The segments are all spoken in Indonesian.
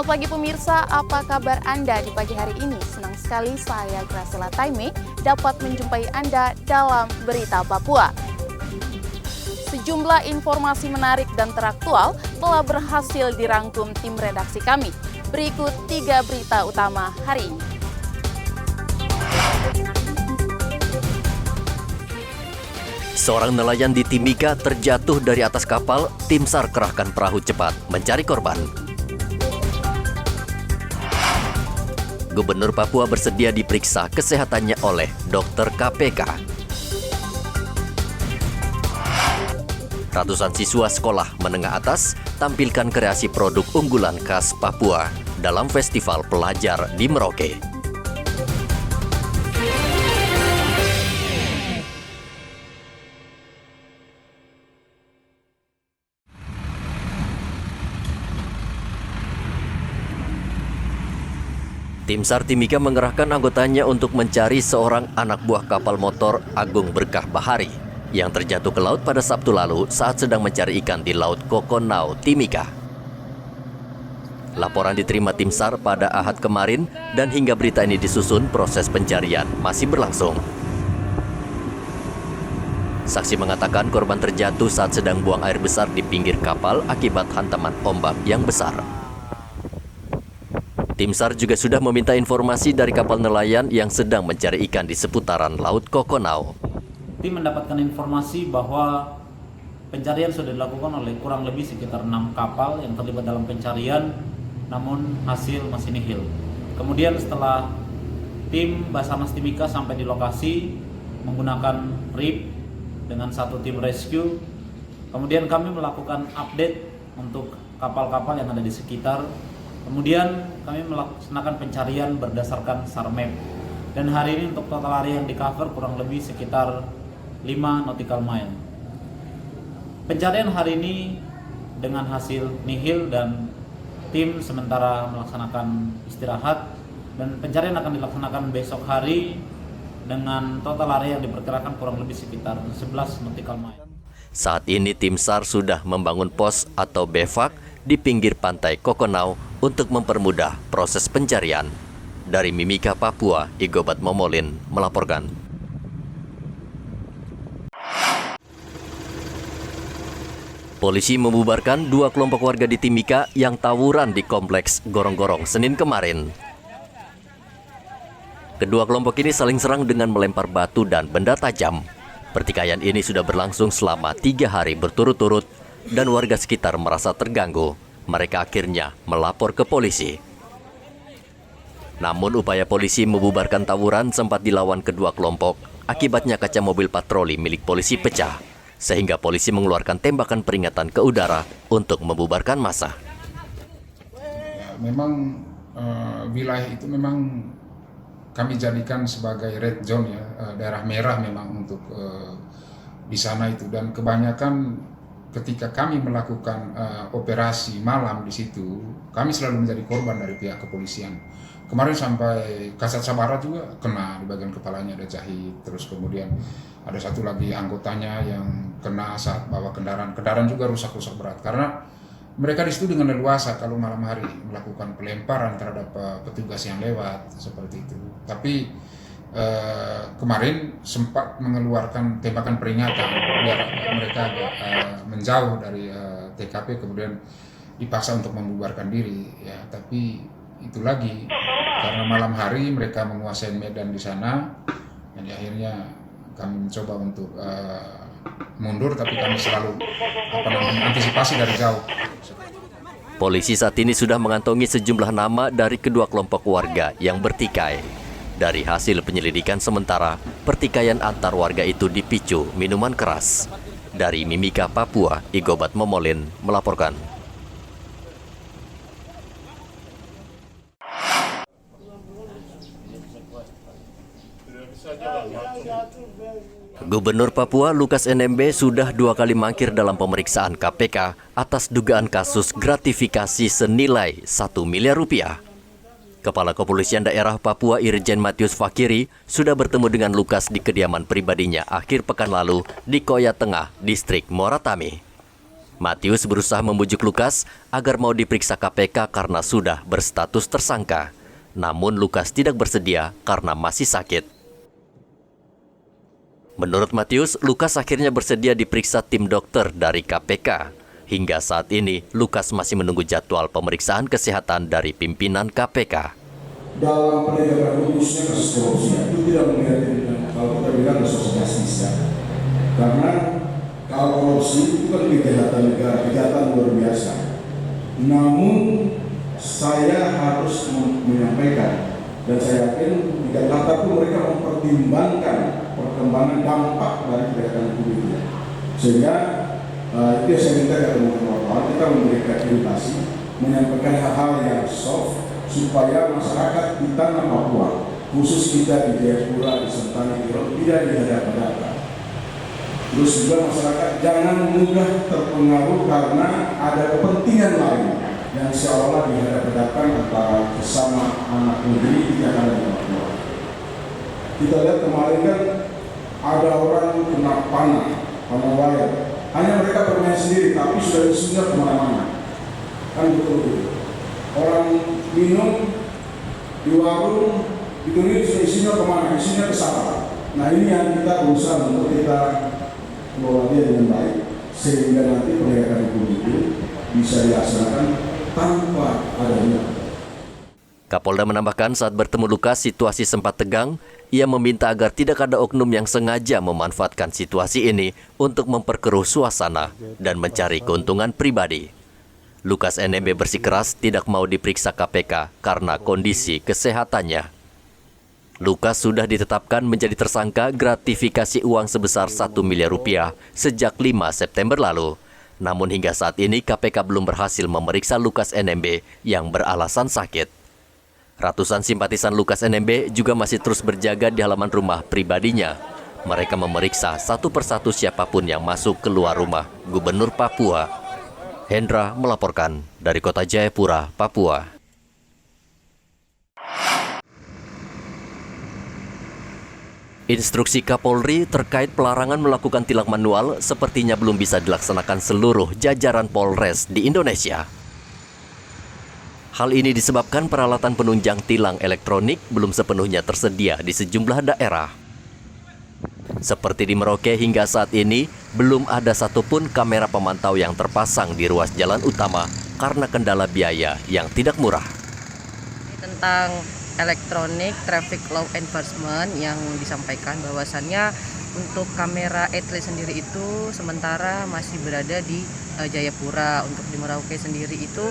Selamat pagi pemirsa, apa kabar Anda di pagi hari ini? Senang sekali saya Graciela Taime dapat menjumpai Anda dalam Berita Papua. Sejumlah informasi menarik dan teraktual telah berhasil dirangkum tim redaksi kami. Berikut 3 berita utama hari ini. Seorang nelayan di Timika terjatuh dari atas kapal, tim SAR kerahkan perahu cepat mencari korban. Gubernur Papua bersedia diperiksa kesehatannya oleh dokter KPK. Ratusan siswa sekolah menengah atas tampilkan kreasi produk unggulan khas Papua dalam Festival Pelajar di Merauke. Tim SAR Timika mengerahkan anggotanya untuk mencari seorang anak buah kapal motor Agung Berkah Bahari yang terjatuh ke laut pada Sabtu lalu saat sedang mencari ikan di Laut Kokonau, Timika. Laporan diterima tim SAR pada Ahad kemarin dan hingga berita ini disusun, proses pencarian masih berlangsung. Saksi mengatakan korban terjatuh saat sedang buang air besar di pinggir kapal akibat hantaman ombak yang besar. Tim SAR juga sudah meminta informasi dari kapal nelayan yang sedang mencari ikan di seputaran Laut Kokonau. Tim mendapatkan informasi bahwa pencarian sudah dilakukan oleh kurang lebih sekitar 6 kapal yang terlibat dalam pencarian, namun hasil masih nihil. Kemudian setelah tim Basarnas Timika sampai di lokasi menggunakan RIP dengan 1 tim rescue, kemudian kami melakukan update untuk kapal-kapal yang ada di sekitar. Kemudian kami melaksanakan pencarian berdasarkan SAR map. Dan hari ini untuk total area yang di-cover kurang lebih sekitar 5 nautical mile. Pencarian hari ini dengan hasil nihil dan tim sementara melaksanakan istirahat. Dan pencarian akan dilaksanakan besok hari dengan total area yang diperkirakan kurang lebih sekitar 11 nautical mile. Saat ini tim SAR sudah membangun pos atau bevak di pinggir pantai Kokonau untuk mempermudah proses pencarian. Dari Mimika, Papua, Igobat Momolin melaporkan. Polisi membubarkan 2 kelompok warga di Timika yang tawuran di kompleks Gorong-Gorong Senin kemarin. Kedua kelompok ini saling serang dengan melempar batu dan benda tajam. Pertikaian ini sudah berlangsung selama 3 hari berturut-turut dan warga sekitar merasa terganggu. Mereka akhirnya melapor ke polisi. Namun upaya polisi membubarkan tawuran sempat dilawan kedua kelompok. Akibatnya kaca mobil patroli milik polisi pecah, sehingga polisi mengeluarkan tembakan peringatan ke udara untuk membubarkan massa. Ya, memang wilayah itu memang kami jadikan sebagai red zone ya, daerah merah memang untuk di sana itu, dan kebanyakan ketika kami melakukan operasi malam di situ, kami selalu menjadi korban dari pihak kepolisian. Kemarin sampai Kasat Sabara juga kena di bagian kepalanya, ada jahit. Terus kemudian ada satu lagi anggotanya yang kena saat bawa kendaraan. Kendaraan juga rusak-rusak berat karena mereka di situ dengan leluasa kalau malam hari melakukan pelemparan terhadap petugas yang lewat seperti itu. Tapi kemarin sempat mengeluarkan tembakan peringatan biar mereka menjauh dari TKP, kemudian dipaksa untuk membubarkan diri ya. Tapi itu lagi karena malam hari mereka menguasai medan di sana, dan akhirnya kami mencoba untuk mundur, tapi kami selalu antisipasi dari jauh. Polisi saat ini sudah mengantongi sejumlah nama dari kedua kelompok warga yang bertikai. Dari hasil penyelidikan sementara, pertikaian antar warga itu dipicu minuman keras. Dari Mimika, Papua, Igobat Momolin melaporkan. Gubernur Papua Lukas NMB sudah 2 kali mangkir dalam pemeriksaan KPK atas dugaan kasus gratifikasi senilai 1 miliar rupiah. Kepala Kepolisian Daerah Papua Irjen Matius Fakiri sudah bertemu dengan Lukas di kediaman pribadinya akhir pekan lalu di Koya Tengah, Distrik Moratami. Matius berusaha membujuk Lukas agar mau diperiksa KPK karena sudah berstatus tersangka. Namun Lukas tidak bersedia karena masih sakit. Menurut Matius, Lukas akhirnya bersedia diperiksa tim dokter dari KPK. Hingga saat ini, Lukas masih menunggu jadwal pemeriksaan kesehatan dari pimpinan KPK. Dalam penegakan hukumnya kasus korupsi itu tidak melihat kalau kita bilang kasus justice, karena kalau korupsi itu kan kejahatan negara, kejahatan luar biasa. Namun saya harus menyampaikan dan saya yakin di Jakarta pun mereka mempertimbangkan perkembangan dampak dari kejahatan hukum itu. Sehingga itu yang saya minta kepada teman-teman, kita memberikan edukasi, menyampaikan hal-hal yang soft supaya masyarakat di tanah Papua, khusus kita di Jayapura, di Sentani, tidak dihadap-hadapkan. Terus juga masyarakat jangan mudah terpengaruh karena ada kepentingan lain yang seolah dihadap-hadapkan antara sesama anak negeri yang ada di Papua. Kita lihat kemarin kan ada orang kena panah wayar. Hanya mereka bermain sendiri, tapi sudah disunat kemana-mana. Kan betul-betul. Orang minum di warung, itu isinya kemana? Isinya ke sana. Nah ini yang kita berusaha untuk kita kelola dia dengan baik, sehingga nanti penegakan hukum itu bisa dilaksanakan tanpa adanya. Kapolda menambahkan saat bertemu Lukas situasi sempat tegang. Ia meminta agar tidak ada oknum yang sengaja memanfaatkan situasi ini untuk memperkeruh suasana dan mencari keuntungan pribadi. Lukas NMB bersikeras tidak mau diperiksa KPK karena kondisi kesehatannya. Lukas sudah ditetapkan menjadi tersangka gratifikasi uang sebesar 1 miliar rupiah sejak 5 September lalu. Namun hingga saat ini KPK belum berhasil memeriksa Lukas NMB yang beralasan sakit. Ratusan simpatisan Lukas NMB juga masih terus berjaga di halaman rumah pribadinya. Mereka memeriksa satu persatu siapapun yang masuk keluar rumah Gubernur Papua. Hendra melaporkan dari Kota Jayapura, Papua. Instruksi Kapolri terkait pelarangan melakukan tilang manual sepertinya belum bisa dilaksanakan seluruh jajaran Polres di Indonesia. Hal ini disebabkan peralatan penunjang tilang elektronik belum sepenuhnya tersedia di sejumlah daerah. Seperti di Merauke hingga saat ini, belum ada satupun kamera pemantau yang terpasang di ruas jalan utama karena kendala biaya yang tidak murah. Tentang elektronik traffic law enforcement yang disampaikan bahwasannya untuk kamera etle sendiri itu sementara masih berada di Jayapura. Untuk di Merauke sendiri itu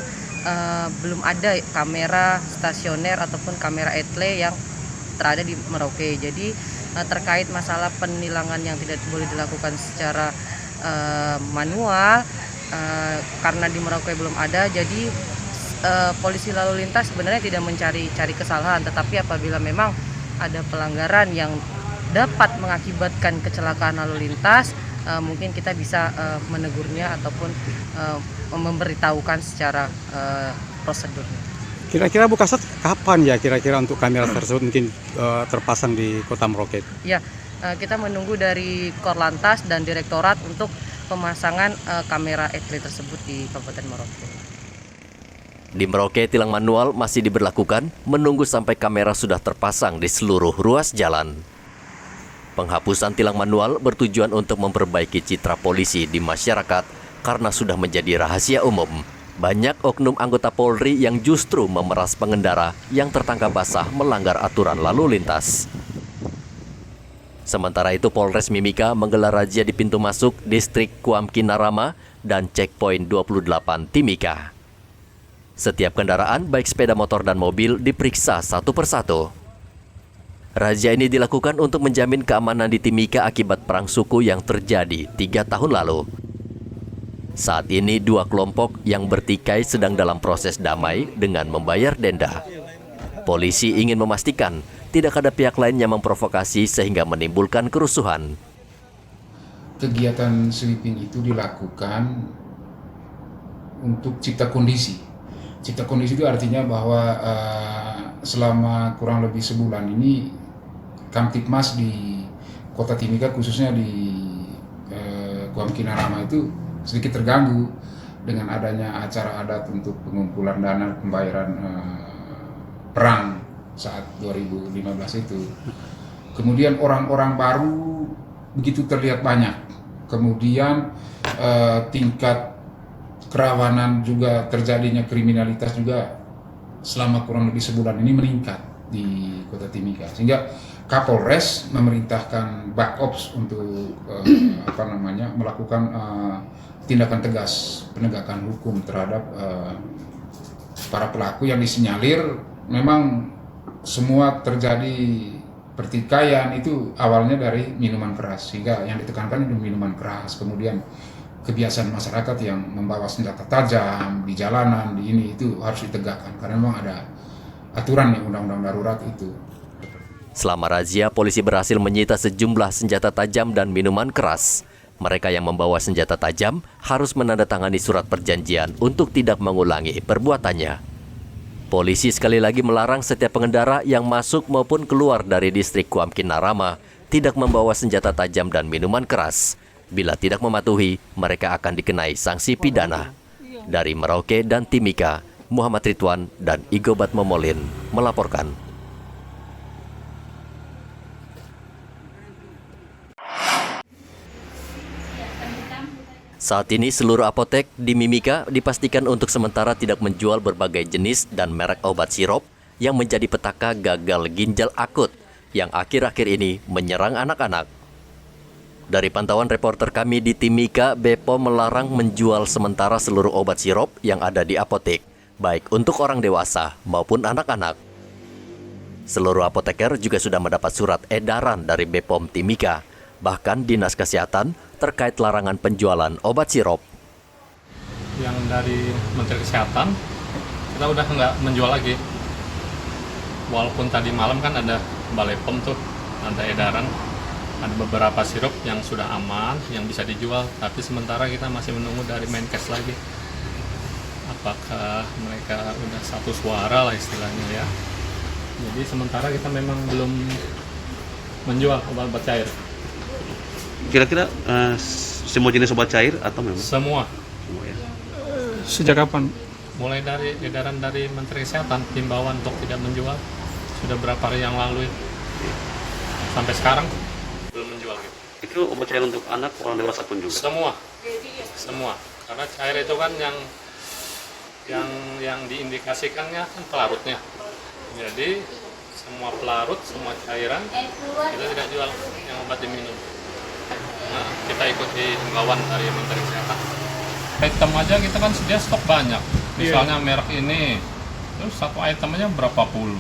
belum ada kamera stasioner ataupun kamera etle yang terada di Merauke. Jadi terkait masalah penilangan yang tidak boleh dilakukan secara manual karena di Merauke belum ada, jadi polisi lalu lintas sebenarnya tidak mencari kesalahan, tetapi apabila memang ada pelanggaran yang dapat mengakibatkan kecelakaan lalu lintas, mungkin kita bisa menegurnya ataupun memberitahukan secara prosedur. Kira-kira Bu Kasat kapan ya kira-kira untuk kamera tersebut mungkin terpasang di Kota Merauke? Ya, kita menunggu dari Korlantas dan Direktorat untuk pemasangan kamera etle tersebut di Kabupaten Merauke. Di Merauke, tilang manual masih diberlakukan menunggu sampai kamera sudah terpasang di seluruh ruas jalan. Penghapusan tilang manual bertujuan untuk memperbaiki citra polisi di masyarakat karena sudah menjadi rahasia umum. Banyak oknum anggota Polri yang justru memeras pengendara yang tertangkap basah melanggar aturan lalu lintas. Sementara itu, Polres Mimika menggelar razia di pintu masuk distrik Kuam Kinarama dan checkpoint 28 Timika. Setiap kendaraan, baik sepeda motor dan mobil, diperiksa satu persatu. Razia ini dilakukan untuk menjamin keamanan di Timika akibat perang suku yang terjadi 3 tahun lalu. Saat ini, 2 kelompok yang bertikai sedang dalam proses damai dengan membayar denda. Polisi ingin memastikan tidak ada pihak lain yang memprovokasi sehingga menimbulkan kerusuhan. Kegiatan sweeping itu dilakukan untuk cipta kondisi. Cipta kondisi itu artinya bahwa selama kurang lebih sebulan ini Kamtipmas di Kota Timika khususnya di Kuam Kinarama itu sedikit terganggu dengan adanya acara adat untuk pengumpulan dana pembayaran perang saat 2015 itu. Kemudian orang-orang baru begitu terlihat banyak. Kemudian tingkat kerawanan juga terjadinya kriminalitas juga selama kurang lebih sebulan ini meningkat di Kota Timika, sehingga Kapolres memerintahkan Bakops untuk melakukan tindakan tegas penegakan hukum terhadap para pelaku yang disinyalir memang semua terjadi pertikaian itu awalnya dari minuman keras, sehingga yang ditekankan itu minuman keras, kemudian kebiasaan masyarakat yang membawa senjata tajam di jalanan, di ini itu harus ditegakkan karena memang ada aturan yang undang-undang darurat itu. Selama razia, polisi berhasil menyita sejumlah senjata tajam dan minuman keras. Mereka yang membawa senjata tajam harus menandatangani surat perjanjian untuk tidak mengulangi perbuatannya. Polisi sekali lagi melarang setiap pengendara yang masuk maupun keluar dari distrik Kuamkin Narama tidak membawa senjata tajam dan minuman keras. Bila tidak mematuhi, mereka akan dikenai sanksi pidana. Dari Merauke dan Timika, Muhammad Ridwan dan Igobat Momolin melaporkan. Saat ini seluruh apotek di Mimika dipastikan untuk sementara tidak menjual berbagai jenis dan merek obat sirup yang menjadi petaka gagal ginjal akut yang akhir-akhir ini menyerang anak-anak. Dari pantauan reporter kami di Timika, BPOM melarang menjual sementara seluruh obat sirup yang ada di apotek, baik untuk orang dewasa maupun anak-anak. Seluruh apoteker juga sudah mendapat surat edaran dari BPOM Timika, bahkan Dinas Kesehatan terkait larangan penjualan obat sirup. Yang dari Menteri Kesehatan, kita udah nggak menjual lagi. Walaupun tadi malam kan ada Balai POM tuh, ada edaran. Ada beberapa sirup yang sudah aman, yang bisa dijual, tapi sementara kita masih menunggu dari Menkes lagi. Apakah mereka udah satu suara lah istilahnya ya. Jadi sementara kita memang belum menjual obat-obat cair. Kira-kira semua jenis obat cair atau memang? Semua. Ya. Sejak kapan? Mulai dari edaran dari Menteri Kesehatan, himbauan untuk tidak menjual. Sudah berapa hari yang lalu itu. Sampai sekarang belum menjual gitu. Itu obat cair untuk anak, orang dewasa pun juga? Semua. Karena cair itu kan yang diindikasikannya kan pelarutnya. Jadi semua pelarut, semua cairan kita tidak jual yang obat diminum. Nah, kita ikuti himbauan dari Menteri Kesehatan. Item aja kita kan sedia stok banyak. Misalnya merek ini, terus satu itemnya berapa puluh.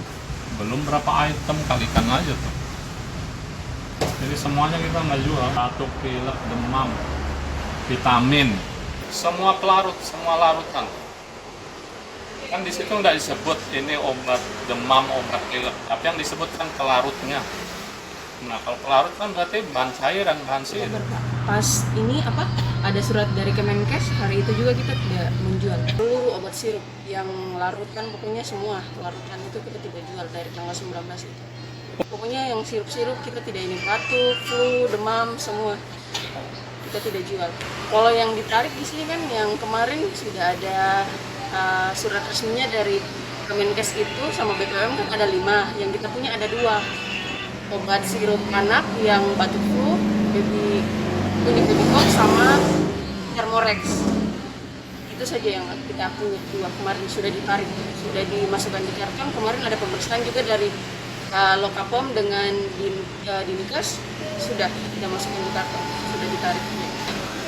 Belum berapa item, kalikan aja tuh. Jadi semuanya kita nggak jual. Batuk, pilek, demam, vitamin, semua pelarut, semua larutan. Kan di situ nggak disebut ini obat demam, obat pilek, tapi yang disebut kan pelarutnya. Nah kalau pelarut kan berarti bahan cairan, bahan sirup. Pas ini ada surat dari Kemenkes, hari itu juga kita tidak menjual seluruh obat sirup yang larut, kan pokoknya semua larutan itu kita tidak jual dari tanggal 19 itu. Pokoknya yang sirup-sirup kita tidak, ini batuk, flu, demam, semua kita tidak jual. Kalau yang ditarik di sini kan yang kemarin sudah ada surat resminya dari Kemenkes itu sama BPOM kan ada 5, yang kita punya ada 2. Obat sirup anak yang batuk flu, baby Unicodicot sama Thermorex. Itu saja yang kita punya 2 kemarin sudah ditarik, sudah dimasukkan di karton. Kemarin ada pemeriksaan juga dari Lokapom dengan Dinkes, sudah kita masukkan di karton, sudah ditarik.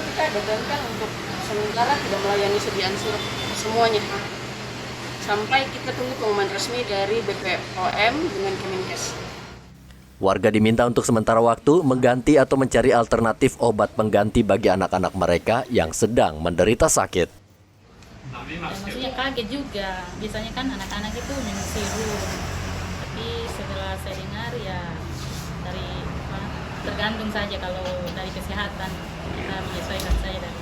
Kita bebankan untuk sementara tidak melayani sediaan sirup semuanya sampai kita tunggu pengumuman resmi dari BPOM dengan Kemenkes. Warga diminta untuk sementara waktu mengganti atau mencari alternatif obat pengganti bagi anak-anak mereka yang sedang menderita sakit. Maksudnya kaget juga, biasanya kan anak-anak itu minum sirup, tapi setelah saya dengar ya dari tergantung saja, kalau dari kesehatan kita menyesuaikan saja dari.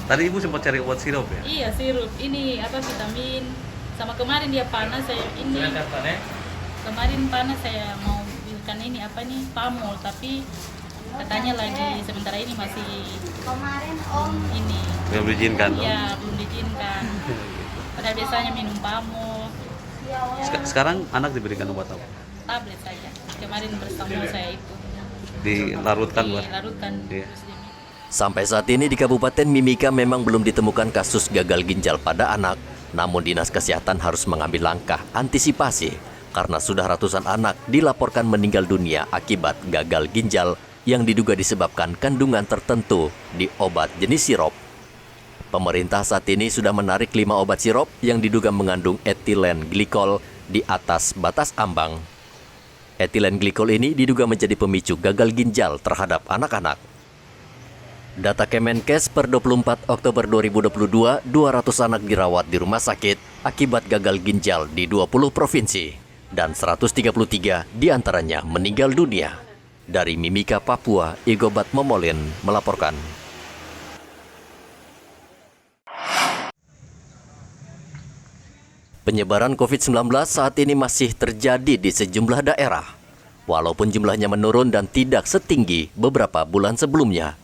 Tadi ibu sempat cari obat sirup ya? Iya, sirup ini vitamin, sama kemarin dia panas saya ini. Kemarin panas saya mau belikan ini Pamol, tapi Katanya lagi sementara ini masih ini. Belum diizinkan. Iya, belum diizinkan. Padahal biasanya minum pamor. Sekarang anak diberikan obat apa? Tablet saja. Kemarin bersama saya itu. Dilarutkan, Mbak? Dilarutkan. Iya. Sampai saat ini di Kabupaten Mimika memang belum ditemukan kasus gagal ginjal pada anak. Namun Dinas Kesehatan harus mengambil langkah antisipasi karena sudah ratusan anak dilaporkan meninggal dunia akibat gagal ginjal yang diduga disebabkan kandungan tertentu di obat jenis sirop. Pemerintah saat ini sudah menarik 5 obat sirop yang diduga mengandung etilen glikol di atas batas ambang. Etilen glikol ini diduga menjadi pemicu gagal ginjal terhadap anak-anak. Data Kemenkes per 24 Oktober 2022, 200 anak dirawat di rumah sakit akibat gagal ginjal di 20 provinsi dan 133 diantaranya meninggal dunia. Dari Mimika, Papua, Igobat Momolin melaporkan. Penyebaran COVID-19 saat ini masih terjadi di sejumlah daerah, walaupun jumlahnya menurun dan tidak setinggi beberapa bulan sebelumnya.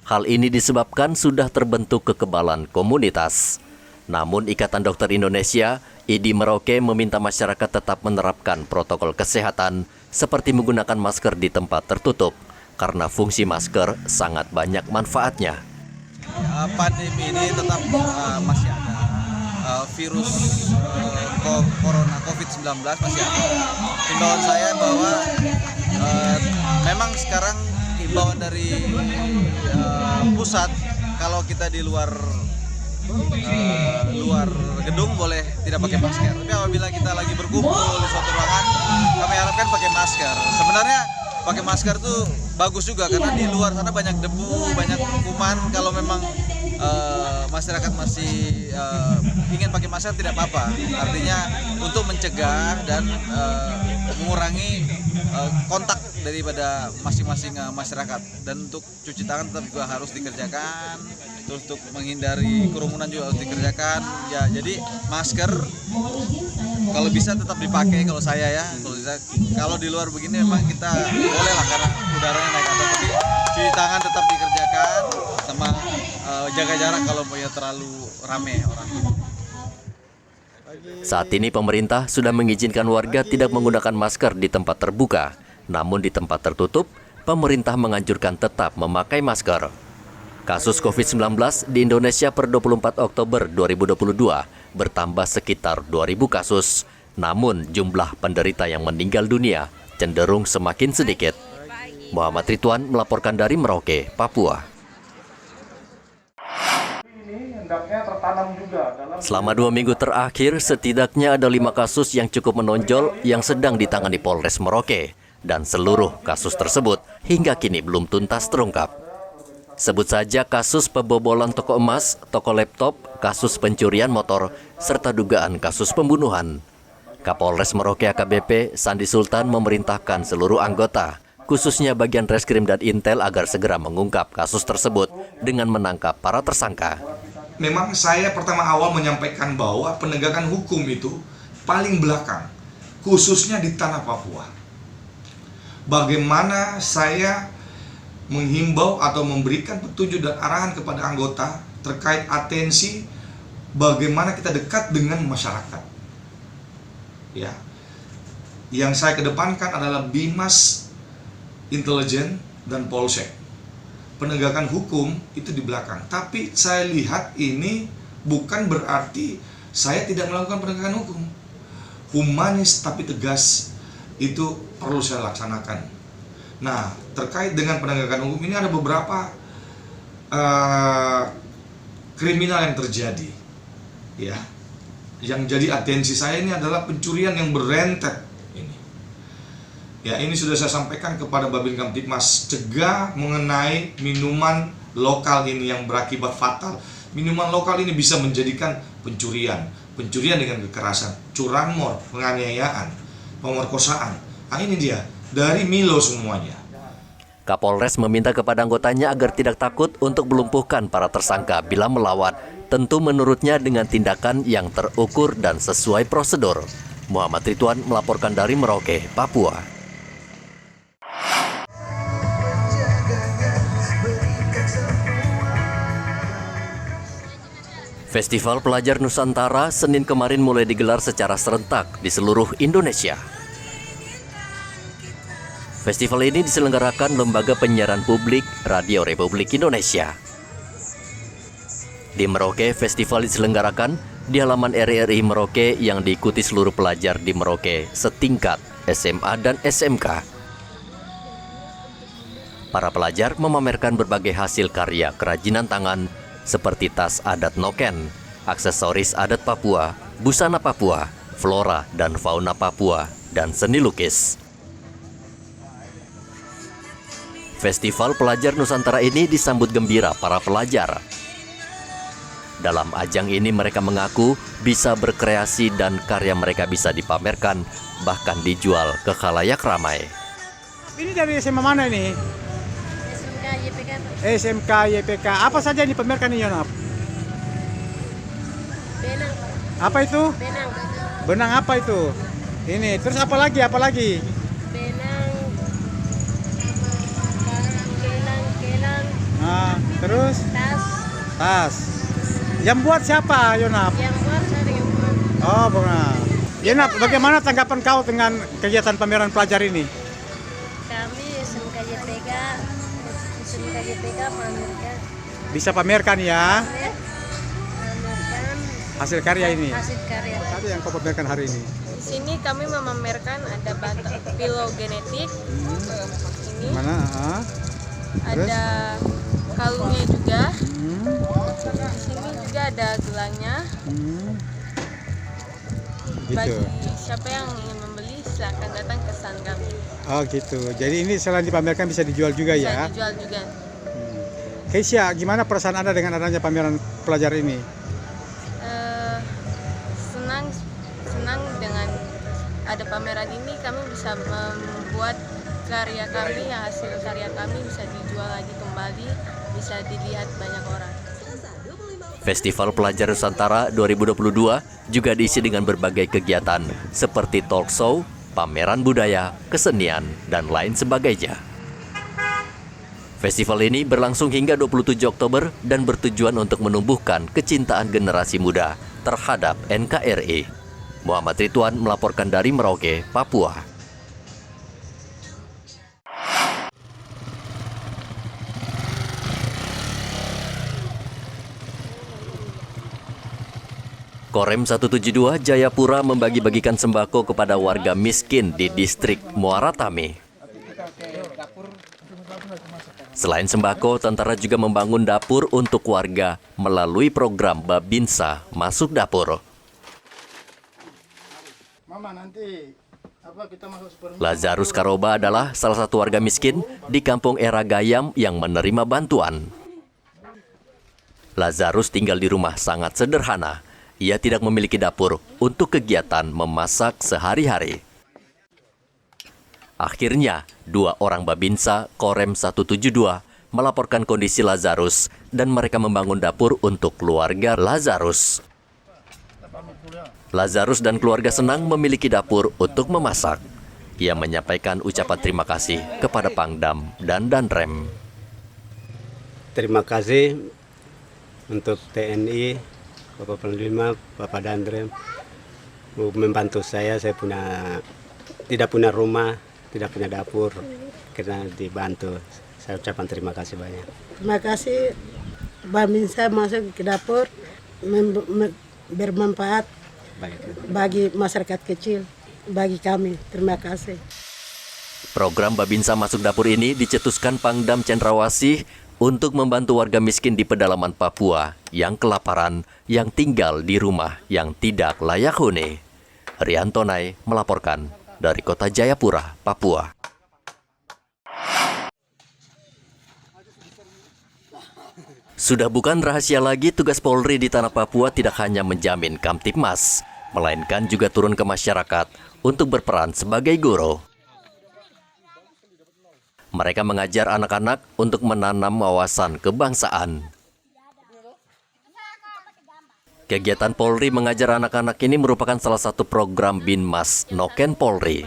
Hal ini disebabkan sudah terbentuk kekebalan komunitas. Namun Ikatan Dokter Indonesia, IDI Merauke meminta masyarakat tetap menerapkan protokol kesehatan seperti menggunakan masker di tempat tertutup, karena fungsi masker sangat banyak manfaatnya. Pandemi ini tetap masih ada. Virus corona COVID-19 masih ada. Himbauan saya bahwa memang sekarang himbauan dari pusat, kalau kita di luar gedung boleh tidak pakai masker. Tapi apabila kita lagi berkumpul di suatu ruangan, kami harapkan pakai masker. Sebenarnya pakai masker tuh bagus juga karena di luar sana banyak debu, banyak kuman. Kalau memang masyarakat masih ingin pakai masker tidak apa-apa. Artinya untuk mencegah dan mengurangi kontak daripada masing-masing masyarakat, dan untuk cuci tangan tetap juga harus dikerjakan, terus untuk menghindari kerumunan juga harus dikerjakan ya. Jadi masker kalau bisa tetap dipakai kalau saya ya, kalau di luar begini memang kita boleh lah karena udaranya naik atas, tapi cuci tangan tetap dikerjakan sama jaga jarak kalau mau terlalu rame orang. Saat ini pemerintah sudah mengizinkan warga tidak menggunakan masker di tempat terbuka. Namun di tempat tertutup, pemerintah menganjurkan tetap memakai masker. Kasus COVID-19 di Indonesia per 24 Oktober 2022 bertambah sekitar 2.000 kasus. Namun jumlah penderita yang meninggal dunia cenderung semakin sedikit. Muhammad Ridwan melaporkan dari Merauke, Papua. Selama 2 minggu terakhir, setidaknya ada 5 kasus yang cukup menonjol yang sedang ditangani Polres Merauke. Dan seluruh kasus tersebut hingga kini belum tuntas terungkap. Sebut saja kasus pembobolan toko emas, toko laptop, kasus pencurian motor, serta dugaan kasus pembunuhan. Kapolres Merauke AKBP Sandi Sultan memerintahkan seluruh anggota, khususnya bagian reskrim dan intel agar segera mengungkap kasus tersebut dengan menangkap para tersangka. Memang saya pertama awal menyampaikan bahwa penegakan hukum itu paling belakang, khususnya di tanah Papua. Bagaimana saya menghimbau atau memberikan petunjuk dan arahan kepada anggota terkait atensi bagaimana kita dekat dengan masyarakat. Ya. Yang saya kedepankan adalah Bimas, Intelijen, dan Polsek. Penegakan hukum itu di belakang. Tapi saya lihat ini bukan berarti saya tidak melakukan penegakan hukum. Humanis tapi tegas itu perlu saya laksanakan. Nah, terkait dengan penegakan hukum ini ada beberapa kriminal yang terjadi, ya. Yang jadi atensi saya ini adalah pencurian yang berentet ini. Ya, ini sudah saya sampaikan kepada Babin Kamtibmas, cegah mengenai minuman lokal ini yang berakibat fatal. Minuman lokal ini bisa menjadikan pencurian dengan kekerasan, curanmor, penganiayaan, pemerkosaan. Nah, ini dia, dari Milo semuanya. Kapolres meminta kepada anggotanya agar tidak takut untuk melumpuhkan para tersangka bila melawan, tentu menurutnya dengan tindakan yang terukur dan sesuai prosedur. Muhammad Ridwan melaporkan dari Merauke, Papua. Festival Pelajar Nusantara Senin kemarin mulai digelar secara serentak di seluruh Indonesia. Festival ini diselenggarakan Lembaga Penyiaran Publik Radio Republik Indonesia. Di Merauke, festival diselenggarakan di halaman RRI Merauke yang diikuti seluruh pelajar di Merauke setingkat SMA dan SMK. Para pelajar memamerkan berbagai hasil karya kerajinan tangan seperti tas adat Noken, aksesoris adat Papua, busana Papua, flora dan fauna Papua, dan seni lukis. Festival Pelajar Nusantara ini disambut gembira para pelajar. Dalam ajang ini mereka mengaku bisa berkreasi dan karya mereka bisa dipamerkan, bahkan dijual ke khalayak ramai. Ini dari SMA mana ini? SMK YPK. Apa saja yang dipamerkan ini, Yonap? Benang. Apa itu? Benang. Benang apa itu? Ini. Terus apa lagi? Apa lagi? Benang. Kelang. Nah, terus? Tas. Tas. Yang buat siapa, Yonap? Yang buat saya yang buat. Oh, bukan. Yonap, bagaimana tanggapan kau dengan kegiatan pameran pelajar ini? Kami SMK YPK pamerkan. Bisa pamerkan ya Pamerkan hasil karya ini. hasil karya. Apa yang kau pamerkan hari ini? Di sini kami memamerkan ada filogenetik. Ini Mana? ada kalungnya juga. Di sini juga ada gelangnya. Gitu. Bagi siapa yang ingin membeli silakan datang ke stand kami. Oh gitu. Jadi ini selain dipamerkan bisa dijual juga Bisa ya? dijual juga. Keisha, gimana perasaan Anda dengan adanya pameran pelajar ini? Senang dengan ada pameran ini, kami bisa membuat karya kami, hasil karya kami bisa dijual lagi kembali, bisa dilihat banyak orang. Festival Pelajar Nusantara 2022 juga diisi dengan berbagai kegiatan seperti talk show, pameran budaya, kesenian, dan lain sebagainya. Festival ini berlangsung hingga 27 Oktober dan bertujuan untuk menumbuhkan kecintaan generasi muda terhadap NKRI. Muhammad Ridwan melaporkan dari Merauke, Papua. Korem 172 Jayapura membagi-bagikan sembako kepada warga miskin di distrik Muara Tami. Selain sembako, tentara juga membangun dapur untuk warga melalui program Babinsa Masuk Dapur. Lazarus Karoba adalah salah satu warga miskin di kampung Era Gayam yang menerima bantuan. Lazarus tinggal di rumah sangat sederhana. Ia tidak memiliki dapur untuk kegiatan memasak sehari-hari. Akhirnya, 2 orang Babinsa Korem 172 melaporkan kondisi Lazarus dan mereka membangun dapur untuk keluarga Lazarus. Lazarus dan keluarga senang memiliki dapur untuk memasak. Ia menyampaikan ucapan terima kasih kepada Pangdam dan Danrem. Terima kasih untuk TNI, Bapak Panglima, Bapak Danrem membantu saya tidak punya rumah, tidak punya dapur, karena dibantu. Saya ucapkan terima kasih banyak. Terima kasih Babinsa masuk ke dapur bermanfaat bagi masyarakat kecil, bagi kami. Terima kasih. Program Babinsa Masuk Dapur ini dicetuskan Pangdam Cendrawasih untuk membantu warga miskin di pedalaman Papua yang kelaparan, yang tinggal di rumah yang tidak layak huni. Rian Tonai melaporkan dari Kota Jayapura, Papua. Sudah bukan rahasia lagi, tugas Polri di tanah Papua tidak hanya menjamin Kamtibmas, melainkan juga turun ke masyarakat untuk berperan sebagai guru. Mereka mengajar anak-anak untuk menanam wawasan kebangsaan. Kegiatan Polri mengajar anak-anak ini merupakan salah satu program Binmas Noken Polri.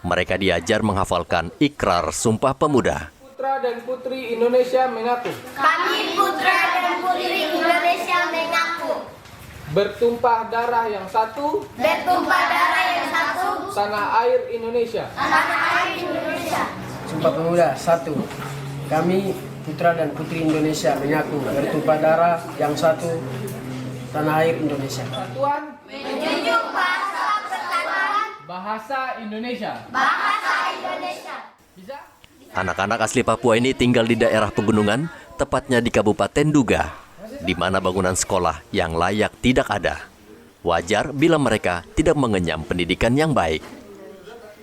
Mereka diajar menghafalkan ikrar Sumpah Pemuda. Putra dan putri Indonesia menyatu. Kami putra dan putri Indonesia bertumpah darah yang satu, tanah air Indonesia. Sumpah Pemuda 1. Kami putra dan putri Indonesia mengaku bertumpah darah yang satu, tanah air Indonesia. Persatuan, bahasa Indonesia. Anak-anak asli Papua ini tinggal di daerah pegunungan, tepatnya di Kabupaten Duga, di mana bangunan sekolah yang layak tidak ada. Wajar bila mereka tidak mengenyam pendidikan yang baik.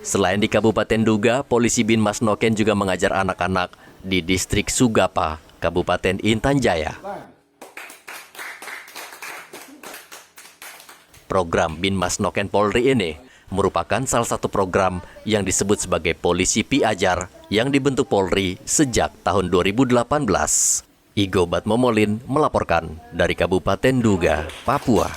Selain di Kabupaten Duga, polisi Binmas Noken juga mengajar anak-anak di distrik Sugapa, Kabupaten Intan Jaya. Program Binmas Noken Polri ini merupakan salah satu program yang disebut sebagai Polisi Piajar yang dibentuk Polri sejak tahun 2018. Igo Batmomolin melaporkan dari Kabupaten Duga, Papua.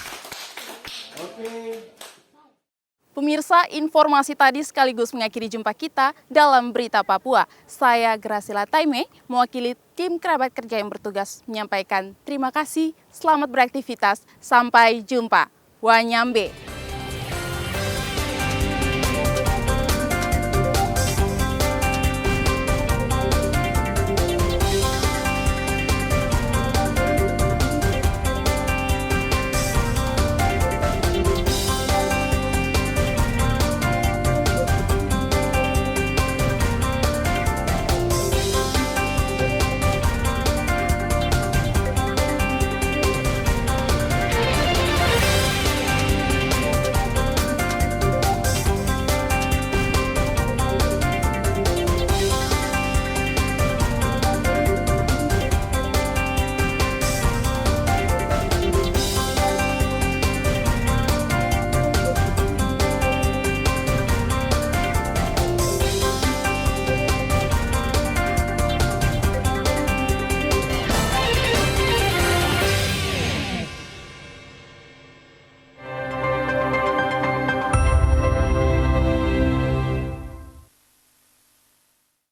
Pemirsa, informasi tadi sekaligus mengakhiri jumpa kita dalam Berita Papua. Saya Graciela Taime, mewakili tim kerabat kerja yang bertugas menyampaikan terima kasih, selamat beraktivitas, sampai jumpa. Wanyambe.